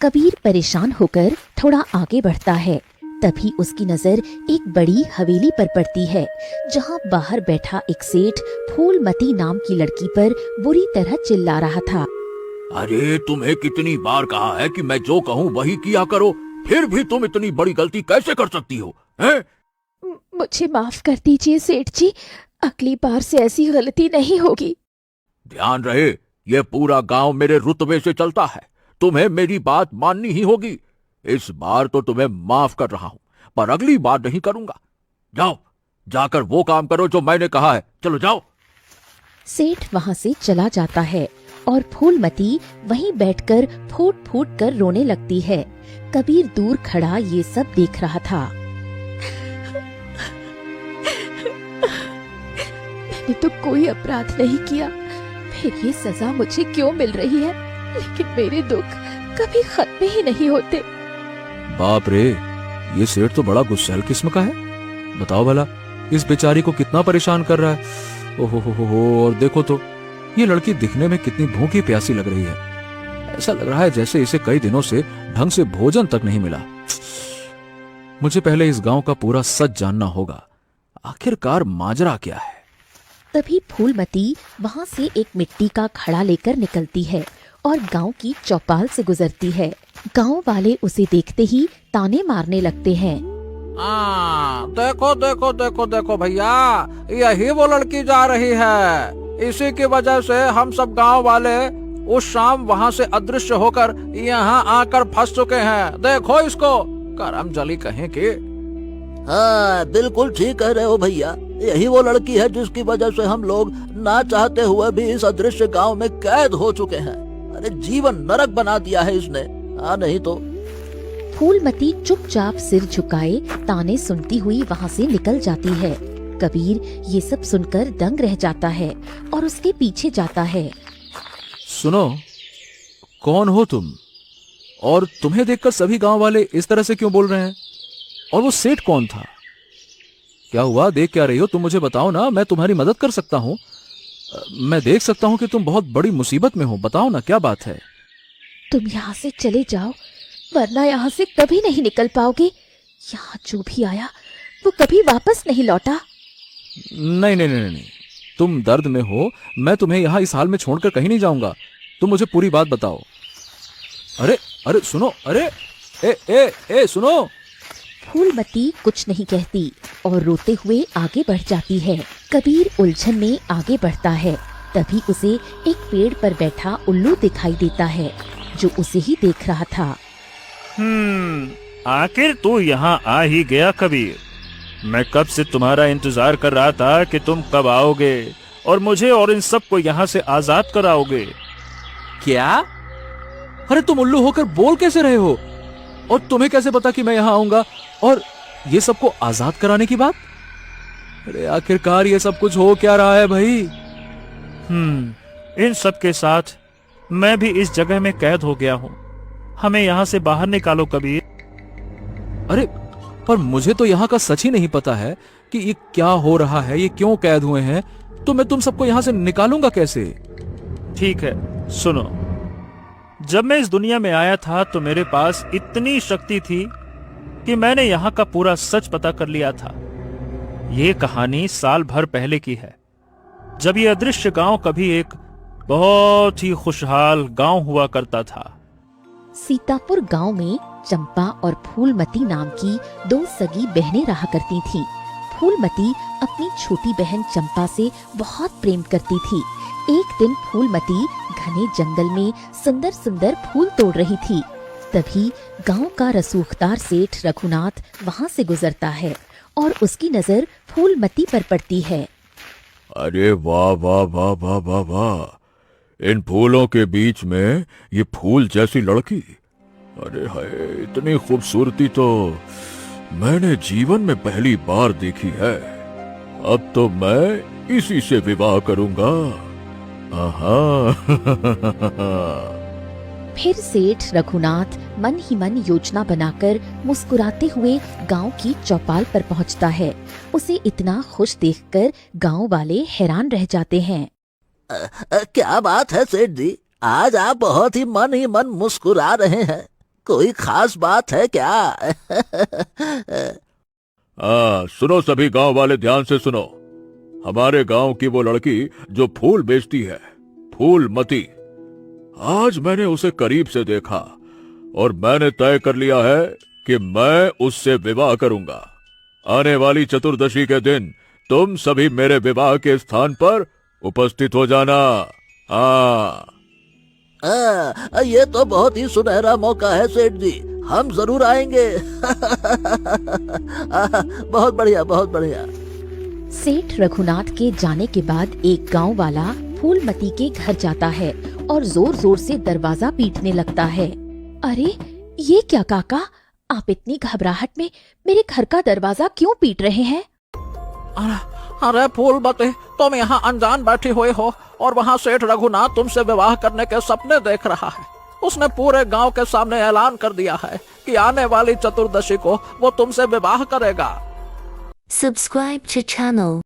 कबीर परेशान होकर थोड़ा आगे बढ़ता है। तभी उसकी नजर एक बड़ी हवेली पर पड़ती है, जहाँ बाहर बैठा एक सेठ फूलमती नाम की लड़की पर बुरी तरह चिल्ला रहा था। अरे तुम्हें कितनी बार कहा है कि मैं जो कहूँ वही किया करो, फिर भी तुम इतनी बड़ी गलती कैसे कर सकती हो, हैं? मुझे माफ कर दीजिए सेठ जी, अगली बार से ऐसी गलती नहीं होगी। ध्यान रहे, ये पूरा गांव मेरे रुतबे से चलता है, तुम्हें मेरी बात माननी ही होगी। इस बार तो तुम्हें माफ कर रहा हूं, पर अगली बार नहीं करूंगा। जाओ, जाकर वो काम करो जो मैंने कहा है, चलो जाओ। सेठ वहाँ से चला जाता है और फूलमती वहीं बैठकर फूट फूट कर रोने लगती है। कबीर दूर खड़ा ये सब देख रहा था। मैंने तो कोई अपराध नहीं किया, फिर ये सजा मुझे क्यों मिल रही है? लेकिन मेरे दुख कभी खत्म ही नहीं होते। बाप रे, ये सेठ तो बड़ा गुस्सैल किस्म का है। बताओ भला, इस बेचारी को कितना परेशान कर रहा है। ओहो, और देखो तो ये लड़की दिखने में कितनी भूखी प्यासी लग रही है। ऐसा लग रहा है जैसे इसे कई दिनों से ढंग से भोजन तक नहीं मिला। मुझे पहले इस गांव का पूरा सच जानना होगा, आखिरकार माजरा क्या है। तभी फूलमती वहाँ से एक मिट्टी का घड़ा लेकर निकलती है और गांव की चौपाल से गुजरती है। गांव वाले उसे देखते ही ताने मारने लगते हैं। देखो देखो देखो देखो भैया, यही वो लड़की जा रही है। इसी की वजह से हम सब गांव वाले उस शाम वहाँ से अदृश्य होकर यहाँ आकर फंस चुके हैं। देखो इसको, करमजली कहें कि। हाँ, बिल्कुल ठीक कह रहे हो भैया, यही वो लड़की है जिसकी वजह से हम लोग ना चाहते हुए भी इस अदृश्य गांव में कैद हो चुके हैं। अरे जीवन नरक बना दिया है इसने, हाँ नहीं तो। फूलमती चुपचाप सिर झुकाए ताने सुनती हुई वहाँ से निकल जाती है। कबीर ये सब सुनकर दंग रह जाता है और उसके पीछे जाता है। सुनो, कौन हो तुम? और तुम्हें देखकर सभी गांव वाले इस तरह से क्यों बोल रहे हैं? और वो सेठ कौन था? क्या हुआ, देख क्या रही हो? तुम मुझे बताओ ना, मैं तुम्हारी मदद कर सकता हूँ। मैं देख सकता हूँ कि तुम बहुत बड़ी मुसीबत में हो। बताओ ना, क्या बात है? तुम यहाँ से चले जाओ, वरना यहाँ से कभी नहीं निकल पाओगे। यहाँ जो भी आया वो कभी वापस नहीं लौटा। नहीं नहीं नहीं नहीं, तुम दर्द में हो, मैं तुम्हें यहाँ इस हाल में छोड़कर कहीं नहीं जाऊंगा। तुम मुझे पूरी बात बताओ। अरे अरे सुनो, अरे ए ए ए सुनो। फूलमती कुछ नहीं कहती और रोते हुए आगे बढ़ जाती है। कबीर उलझन में आगे बढ़ता है। तभी उसे एक पेड़ पर बैठा उल्लू दिखाई देता है, जो उसे ही देख रहा था। आखिर तू यहाँ आ ही गया कबीर। मैं कब से तुम्हारा इंतजार कर रहा था कि तुम कब आओगे और मुझे और इन सब को यहाँ से आजाद कराओगे। क्या? अरे तुम उल्लू होकर बोल कैसे रहे हो? और तुम्हें कैसे पता कि मैं यहाँ आऊंगा और ये सबको आजाद कराने की बात? अरे आखिरकार ये सब कुछ हो क्या रहा है भाई? इन सब के साथ मैं भी इस जगह में कैद हो गया हूँ। हमें यहाँ से बाहर निकालो कबीर। अरे पर मुझे तो यहाँ का सच ही नहीं पता है कि ये क्या हो रहा है, ये क्यों कैद हुए हैं। तो मैं तुम सबको यहाँ से निकालूंगा कैसे? ठीक है, सुनो। जब मैं इस दुनिया में आया था तो मेरे पास इतनी शक्ति थी कि मैंने यहाँ का पूरा सच पता कर लिया था। ये कहानी साल भर पहले की है, जब ये अदृश्य गांव कभी एक बहुत ही खुशहाल गांव हुआ करता था। सीतापुर गांव में चंपा और फूलमती नाम की दो सगी बहनें रहा करती थीं। फूलमती अपनी छोटी बहन चंपा से बहुत प्रेम करती थी। एक दिन फूलमती घने जंगल में सुंदर सुंदर फूल तोड़ रही थी। तभी गांव का रसूखदार सेठ रघुनाथ वहां से गुजरता है और उसकी नजर फूलमती पर पड़ती है। अरे वाह वाह वाह वाह वाह वाह, इन फूलों के बीच में ये फूल जैसी लड़की। अरे हाय, इतनी खूबसूरती तो मैंने जीवन में पहली बार देखी है। अब तो मैं इसी से विवाह करूंगा। फिर सेठ रघुनाथ मन ही मन योजना बनाकर मुस्कुराते हुए गांव की चौपाल पर पहुंचता है। उसे इतना खुश देखकर गांव वाले हैरान रह जाते हैं। क्या बात है सेठ जी, आज आप बहुत ही मन मुस्कुरा रहे हैं। कोई खास बात है क्या? सुनो सभी गांव वाले, ध्यान से सुनो। हमारे गांव की वो लड़की जो फूल बेचती है, फूलमती, आज मैंने उसे करीब से देखा और मैंने तय कर लिया है कि मैं उससे विवाह करूंगा। आने वाली चतुर्दशी के दिन तुम सभी मेरे विवाह के स्थान पर उपस्थित हो जाना। ये तो बहुत ही सुनहरा मौका है सेठ जी, हम जरूर आएंगे। बहुत बढ़िया, बहुत बढ़िया। सेठ रघुनाथ के जाने के बाद एक गांव वाला फूलमती के घर जाता है और जोर जोर से दरवाजा पीटने लगता है। अरे ये क्या काका, आप इतनी घबराहट में मेरे घर का दरवाजा क्यों पीट रहे हैं? अरे फूलमती, तुम यहाँ अनजान बैठी हुई हो और वहाँ सेठ रघुनाथ तुमसे विवाह करने के सपने देख रहा है। उसने पूरे गांव के सामने ऐलान कर दिया है कि आने वाली चतुर्दशी को वो तुमसे विवाह करेगा। Subscribe to channel